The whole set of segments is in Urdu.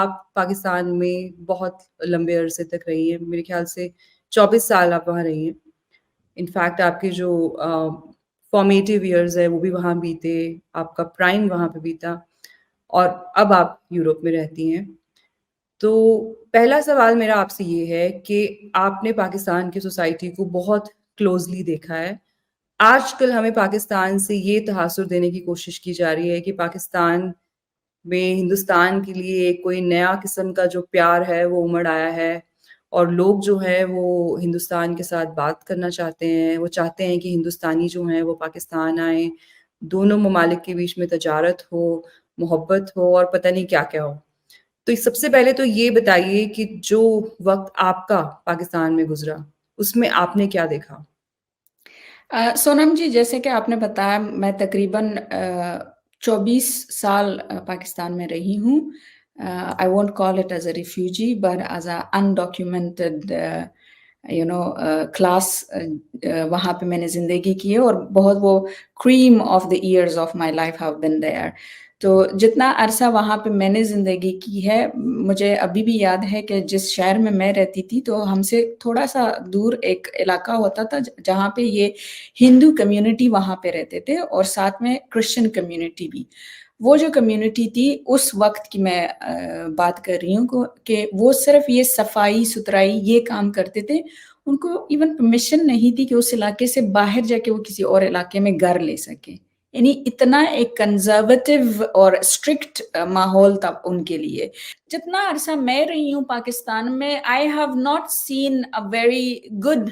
آپ پاکستان میں بہت لمبے عرصے تک رہی ہیں، میرے خیال سے 24 سال آپ وہاں رہی ہیں. انفیکٹ آپ کے جو فارمیٹیو ایئرز ہے وہ بھی وہاں بیتے، آپ کا پرائم وہاں پہ بیتا، اور اب آپ یورپ میں رہتی ہیں. تو پہلا سوال میرا آپ سے یہ ہے کہ آپ نے پاکستان کی سوسائٹی کو بہت کلوزلی دیکھا ہے. آج کل ہمیں پاکستان سے یہ تاثر دینے کی کوشش کی جا رہی ہے کہ پاکستان میں ہندوستان کے لیے کوئی نیا قسم کا جو پیار ہے وہ امڑ آیا ہے، اور لوگ جو ہیں وہ ہندوستان کے ساتھ بات کرنا چاہتے ہیں، وہ چاہتے ہیں کہ ہندوستانی جو ہیں وہ پاکستان آئیں، دونوں ممالک کے بیچ میں تجارت ہو، محبت ہو، اور پتہ نہیں کیا کیا ہو. تو سب سے پہلے تو یہ بتائیے کہ جو وقت آپ کا پاکستان میں گزرا اس میں آپ نے کیا دیکھا؟ سونم جی، جیسے کہ آپ نے بتایا، میں تقریباً 24 سال پاکستان میں رہی ہوں. I won't call it as a refugee but as a undocumented class. وہاں پہ میں نے زندگی کی ہے، اور بہت وہ cream of the years of my life have been there. تو جتنا عرصہ وہاں پہ میں نے زندگی کی ہے، مجھے ابھی بھی یاد ہے کہ جس شہر میں رہتی تھی تو ہم سے تھوڑا سا دور ایک علاقہ ہوتا تھا جہاں پہ یہ ہندو کمیونٹی وہاں پہ رہتے تھے، اور ساتھ میں کرسچن کمیونٹی بھی. وہ جو کمیونٹی تھی اس وقت کی میں بات کر رہی ہوں کہ وہ صرف یہ صفائی ستھرائی یہ کام کرتے تھے. ان کو ایون پرمیشن نہیں تھی کہ اس علاقے سے باہر جا کے وہ کسی اور علاقے میں گھر لے سکے. یعنی اتنا ایک کنزرویٹو اور اسٹرکٹ ماحول تھا ان کے لیے. جتنا عرصہ میں رہی ہوں پاکستان میں، I have not seen a very good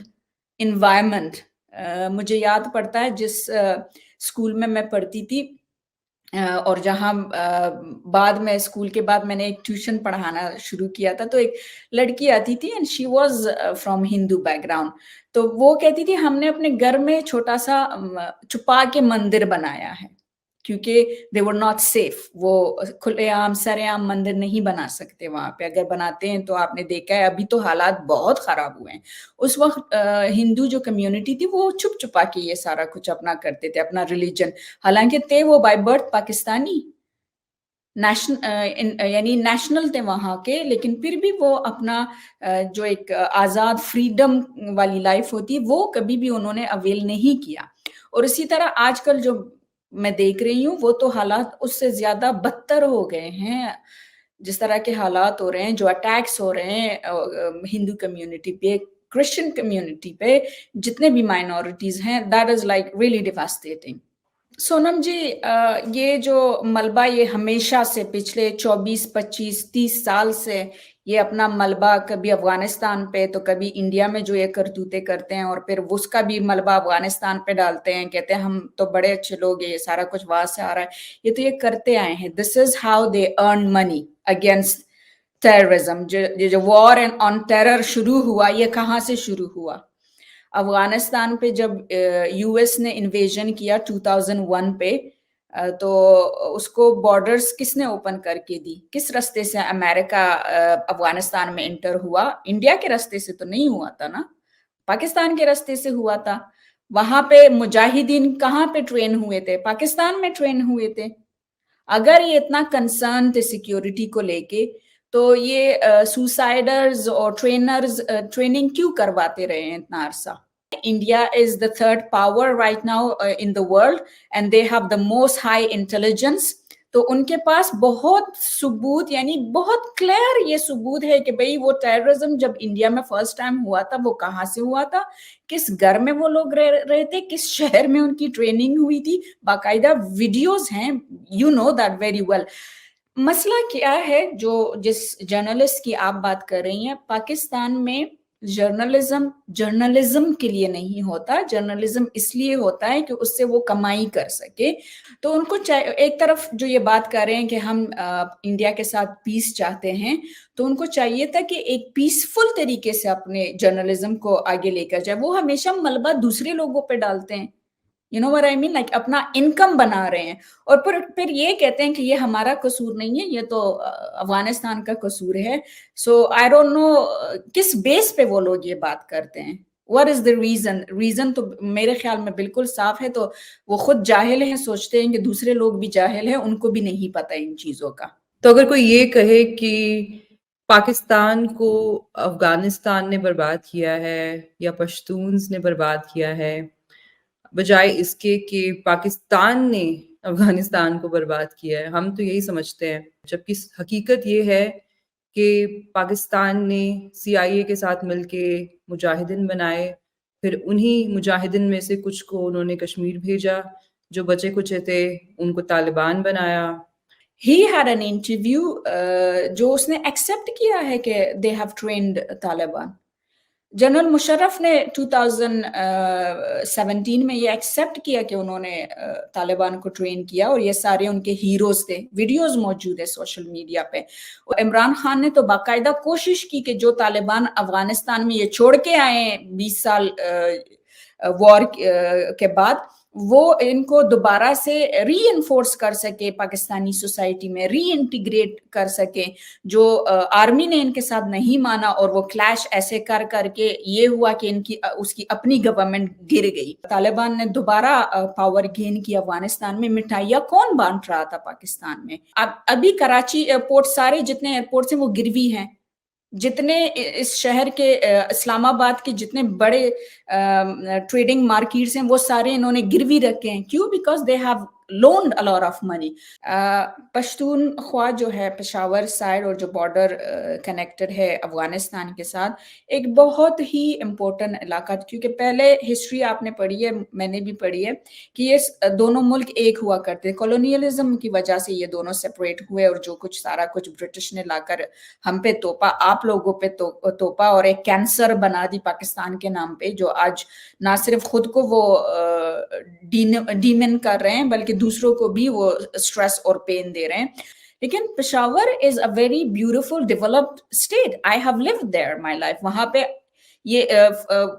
environment. مجھے یاد پڑتا ہے جس اسکول میں پڑھتی تھی، اور جہاں بعد میں اسکول کے بعد میں نے ایک ٹیوشن پڑھانا شروع کیا تھا، تو ایک لڑکی آتی تھی and she was from Hindu back ground. تو وہ کہتی تھی ہم نے اپنے گھر میں چھوٹا سا چھپا کے مندر بنایا ہے، کیونکہ they were not safe. وہ کھلے عام سرے عام مندر نہیں بنا سکتے وہاں پہ. اگر بناتے ہیں تو آپ نے دیکھا ہے ابھی تو حالات بہت خراب ہوئے ہیں. اس وقت ہندو جو کمیونٹی تھی وہ چھپ چھپا کے یہ سارا کچھ اپنا کرتے تھے، اپنا ریلیجن. حالانکہ تھے وہ بائی برتھ پاکستانی، یعنی نیشنل تھے وہاں کے، لیکن پھر بھی وہ اپنا جو ایک آزاد فریڈم والی لائف ہوتی وہ کبھی بھی انہوں نے اویل نہیں کیا. اور اسی طرح آج کل جو میں دیکھ رہی ہوں وہ تو حالات اس سے زیادہ بدتر ہو گئے ہیں. جس طرح کے حالات ہو رہے ہیں، جو اٹیکس ہو رہے ہیں ہندو کمیونٹی پہ، کرسچن کمیونٹی پہ، جتنے بھی مائنورٹیز ہیں، that is like really devastating. Sonam ji, یہ جو ملبہ یہ ہمیشہ سے پچھلے 24 25 30 سال سے یہ اپنا ملبہ کبھی افغانستان پہ تو کبھی انڈیا میں جو یہ کرتوتے کرتے ہیں، اور پھر اس کا بھی ملبہ افغانستان پہ ڈالتے ہیں، کہتے ہیں ہم تو بڑے اچھے لوگ ہیں، یہ سارا کچھ وہاں سے آ رہا ہے. یہ تو یہ کرتے آئے ہیں. This is how they earn money against terrorism. جو وار آن ٹیرر شروع ہوا، یہ کہاں سے شروع ہوا؟ افغانستان پہ جب یو ایس نے انویژن کیا 2001 پہ، تو اس کو بارڈرز کس نے اوپن کر کے دی؟ کس رستے سے امریکہ افغانستان میں انٹر ہوا؟ انڈیا کے رستے سے تو نہیں ہوا تھا نا، پاکستان کے رستے سے ہوا تھا. وہاں پہ مجاہدین کہاں پہ ٹرین ہوئے تھے؟ پاکستان میں ٹرین ہوئے تھے. اگر یہ اتنا کنسرن تھے سیکیورٹی کو لے کے، تو یہ سوسائڈرز اور ٹرینرز ٹریننگ کیوں کرواتے رہے ہیں اتنا عرصہ؟ India is the third power right now in the world, and they have the most high intelligence. تو ان کے پاس بہت ثبوت، یعنی بہت کلیئر یہ ثبوت ہے کہ بھئی وہ ٹیررزم جب انڈیا میں فرسٹ ٹائم ہوا تھا وہ کہاں سے ہوا تھا، کس گھر میں وہ لوگ رہے تھے، کس شہر میں ان کی ٹریننگ ہوئی تھی. باقاعدہ ویڈیوز ہیں. You know that very well. مسئلہ کیا ہے جو جس جرنلسٹ کی آپ بات کر رہی ہیں، پاکستان میں جرنلزم کے لیے نہیں ہوتا. جرنلزم اس لیے ہوتا ہے کہ اس سے وہ کمائی کر سکے. تو ان کو ایک طرف جو یہ بات کر رہے ہیں کہ ہم انڈیا کے ساتھ پیس چاہتے ہیں، تو ان کو چاہیے تھا کہ ایک پیسفل طریقے سے اپنے جرنلزم کو آگے لے کر جائے. وہ ہمیشہ ملبہ دوسرے لوگوں پہ ڈالتے ہیں. You know what I mean? Like اپنا انکم بنا رہے ہیں، اور پھر یہ کہتے ہیں کہ یہ ہمارا قصور نہیں ہے، یہ تو افغانستان کا قصور ہے. سو I don't know کس بیس پہ وہ لوگ یہ بات کرتے ہیں. What is the reason? Reason تو میرے خیال میں بالکل صاف ہے. تو وہ خود جاہل ہیں، سوچتے ہیں کہ دوسرے لوگ بھی جاہل ہیں، ان کو بھی نہیں پتہ ان چیزوں کا. تو اگر کوئی یہ کہے کہ پاکستان کو افغانستان نے برباد کیا ہے یا پشتونز نے برباد کیا ہے، بجائے اس کے کہ پاکستان نے افغانستان کو برباد کیا ہے، ہم تو یہی سمجھتے ہیں، جبکہ حقیقت یہ ہے کہ پاکستان نے سی آئی اے کے ساتھ مل کے مجاہدین بنائے، پھر انہی مجاہدین میں سے کچھ کو انہوں نے کشمیر بھیجا، جو بچے کچے تھے ان کو طالبان بنایا. He had an interview جو اس نے ایکسیپٹ کیا ہے کہ they have trained Taliban. General Musharraf نے 2017 میں یہ ایکسیپٹ کیا کہ انہوں نے طالبان کو ٹرین کیا اور یہ سارے ان کے ہیروز تھے. ویڈیوز موجود ہے سوشل میڈیا پہ. عمران خان نے تو باقاعدہ کوشش کی کہ جو طالبان افغانستان میں یہ چھوڑ کے آئے ہیں 20 سال وار کے بعد، وہ ان کو دوبارہ سے ری انفورس کر سکے پاکستانی سوسائٹی میں، ری انٹیگریٹ کر سکے. جو آرمی نے ان کے ساتھ نہیں مانا اور وہ کلیش ایسے کر کر کے یہ ہوا کہ اس کی اپنی گورنمنٹ گر گئی. طالبان نے دوبارہ پاور گین کی افغانستان میں. مٹھائیاں کون بانٹ رہا تھا پاکستان میں؟ ابھی کراچی ایئرپورٹ، سارے جتنے ایئرپورٹس ہیں وہ گروی ہیں. جتنے اس شہر کے اسلام آباد کے جتنے بڑے ٹریڈنگ مارکیٹس ہیں وہ سارے انہوں نے گروی رکھے ہیں. کیوں؟ Because they have loaned a lot of money. Pashtunkhwa جو ہے پشاور سائڈ اور جو بارڈر کنیکٹڈ ہے افغانستان کے ساتھ، ایک بہت ہی امپورٹنٹ علاقہ، کیونکہ پہلے ہسٹری آپ نے پڑھی ہے، میں نے بھی پڑھی ہے، کہ یہ دونوں ملک ایک ہوا کرتے. کولونیلزم کی وجہ سے یہ دونوں سپریٹ ہوئے اور جو کچھ سارا کچھ برٹش نے لا کر ہم پہ توپا، آپ لوگوں پہ توپا، اور ایک کینسر بنا دی پاکستان کے نام پہ، جو آج نہ صرف خود کو وہ ڈیمن کر رہے ہیں بلکہ دوسروں کو بھی وہ سٹریس اور پین دے رہے ہیں. لیکن Peshawar is a very beautiful developed state. I have lived there my life. وہاں پہ یہ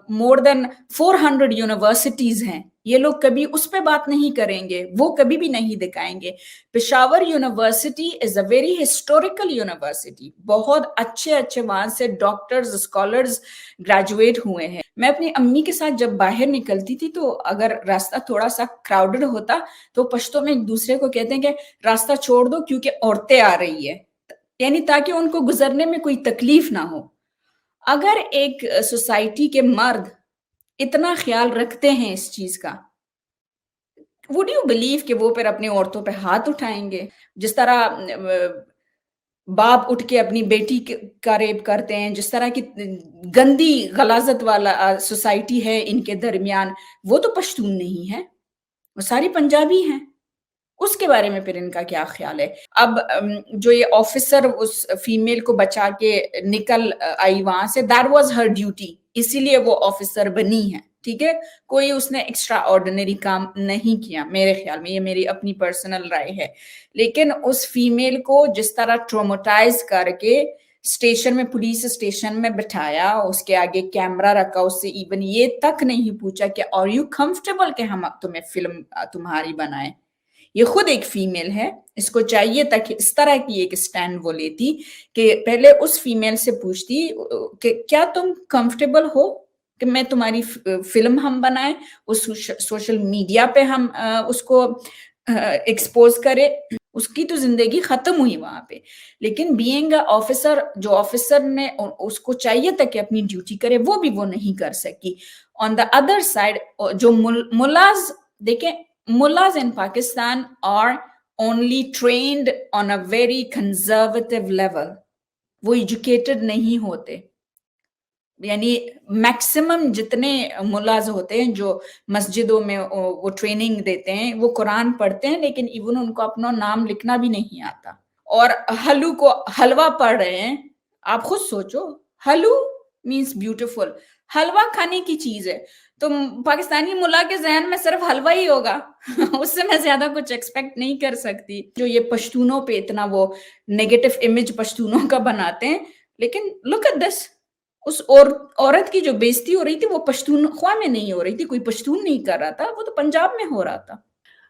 مور دین 400 یونیورسٹیز ہیں. یہ لوگ کبھی اس پہ بات نہیں کریں گے، وہ کبھی بھی نہیں دکھائیں گے. Peshawar university is a very historical university. بہت اچھے وہاں سے ڈاکٹرز، اسکالرز گریجویٹ ہوئے ہیں. میں اپنی امی کے ساتھ جب باہر نکلتی تھی تو اگر راستہ تھوڑا سا کراؤڈڈ ہوتا تو پشتوں میں ایک دوسرے کو کہتے ہیں کہ راستہ چھوڑ دو کیونکہ عورتیں آ رہی ہے، یعنی تاکہ ان کو گزرنے میں کوئی تکلیف نہ ہو. اگر ایک سوسائٹی کے مرد اتنا خیال رکھتے ہیں اس چیز کا، would you believe کہ وہ پھر اپنی عورتوں پہ ہاتھ اٹھائیں گے؟ جس طرح باپ اٹھ کے اپنی بیٹی کا ریپ کرتے ہیں، جس طرح کی گندی غلاظت والا سوسائٹی ہے ان کے درمیان، وہ تو پشتون نہیں ہے، وہ ساری پنجابی ہیں. اس کے بارے میں پھر ان کا کیا خیال ہے؟ اب جو یہ آفیسر اس فیمیل کو بچا کے نکل آئی وہاں سے، that was her duty، اسی لیے وہ آفیسر بنی ہے. ٹھیک ہے، کوئی اس نے ایکسٹرا آرڈینری کام نہیں کیا میرے خیال میں، یہ میری اپنی پرسنل رائے ہے. لیکن اس فیمیل کو جس طرح ٹروماٹائز کر کے اسٹیشن میں، پولیس اسٹیشن میں بٹھایا، اس کے آگے کیمرہ رکھا، اس سے ایون یہ تک نہیں پوچھا کہ آر یو کمفرٹیبل کہ ہم تمہیں فلم تمہاری بنائیں. یہ خود ایک فیمیل ہے، اس کو چاہیے تھا کہ اس طرح کی ایک سٹینڈ وہ لیتی کہ پہلے اس فیمیل سے پوچھتی کہ کیا تم کمفرٹیبل ہو کہ میں تمہاری فلم ہم بنائیں، اس سوشل میڈیا پہ ہم اس کو ایکسپوز کرے. اس کی تو زندگی ختم ہوئی وہاں پہ. لیکن بینگ آفیسر، جو آفیسر نے اس کو چاہیے تھا کہ اپنی ڈیوٹی کرے، وہ بھی وہ نہیں کر سکی. آن دا ادر سائڈ جو ملاز، دیکھیں mullahs in Pakistan are only trained on a very conservative level. وہ ایجوکیٹڈ نہیں ہوتے. یعنی میکسیمم جتنے ملاز ہوتے ہیں جو مسجدوں میں وہ ٹریننگ دیتے ہیں، وہ قرآن پڑھتے ہیں لیکن ایون ان کو اپنا نام لکھنا بھی نہیں آتا، اور حلو کو حلوہ پڑھ رہے ہیں. آپ خود سوچو، حلو مینس بیوٹیفل، حلوہ کھانے کی چیز ہے، تو پاکستانی ملا کے ذہن میں صرف حلوہ ہی ہوگا. اس سے میں زیادہ کچھ ایکسپیکٹ نہیں کر سکتی. جو یہ پشتونوں پہ اتنا وہ نیگیٹو امیج پشتونوں کا بناتے ہیں، لیکن لک ایٹ دس، اس عورت کی جو بےزتی ہو رہی تھی وہ پشتونخوا میں نہیں ہو رہی تھی، کوئی پشتون نہیں کر رہا تھا، وہ تو پنجاب میں ہو رہا تھا.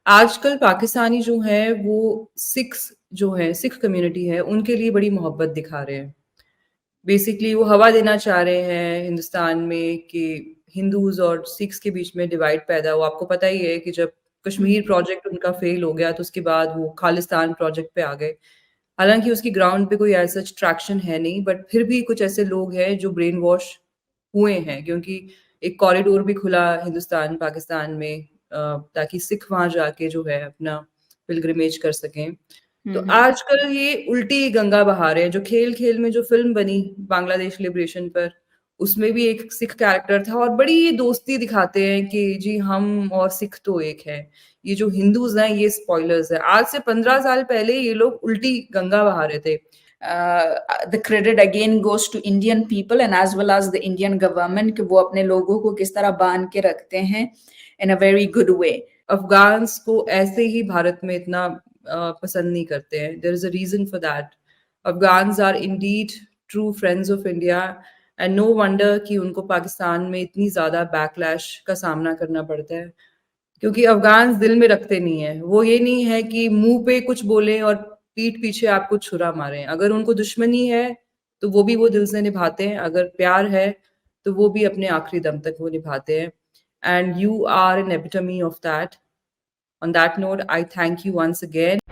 آج کل پاکستانی جو ہیں وہ سکھ کمیونٹی ہے، ان کے لیے بڑی محبت دکھا رہے ہیں. بیسکلی وہ ہوا دینا چاہ رہے ہیں ہندوستان میں کہ ہندوز اور سکھس کے بیچ میں ڈیوائڈ پیدا ہو. آپ کو پتہ ہی ہے کہ جب کشمیر پروجیکٹ ان کا فیل ہو گیا تو اس کے بعد وہ خالستان پروجیکٹ پہ آ گئے. حالانکہ اس کی گراؤنڈ پہ کوئی ایسا ٹریکشن ہے نہیں، بٹ پھر بھی کچھ ایسے لوگ ہیں جو برین واش ہوئے ہیں، کیونکہ ایک کوریڈور بھی کھلا ہندوستان پاکستان میں تاکہ سکھ وہاں جا کے جو ہے اپنا پلگرمیج کر سکیں. تو آج کل یہ الٹی گنگا بہا رہے ہیں. جو کھیل کھیل میں جو فلم بنی بنگلہ دیش لبریشن پر، اس میں بھی ایک سکھ کیریکٹر تھا اور بڑی دوستی دکھاتے ہیں کہ جی ہم اور سکھ تو ایک ہے. یہ جو ہندوز ہیں یہ اسپوائلرز ہیں. آج سے 15 سال پہلے یہ لوگ الٹی گنگا بہا رہے تھے. the credit again goes to Indian people and as well as the Indian government کہ وہ اپنے لوگوں کو کس طرح باندھ کے رکھتے ہیں in a very good way. Afghans کو ایسے ہی بھارت میں اتنا پسند نہیں کرتے ہیں. There is a reason for that. Afghans are indeed true friends of India and no wonder کہ ان کو پاکستان میں اتنی زیادہ بیک لیش کا سامنا کرنا پڑتا ہے، کیونکہ افغانز دل میں رکھتے نہیں ہیں. وہ یہ نہیں ہے کہ منہ پہ کچھ بولیں اور پیٹھ پیچھے آپ کو چھرا ماریں. اگر ان کو دشمنی ہے تو وہ بھی وہ دل سے نبھاتے ہیں، اگر پیار ہے تو وہ بھی اپنے آخری دم تک وہ نبھاتے ہیں. And you are an epitome of that. On that note, I thank you once again.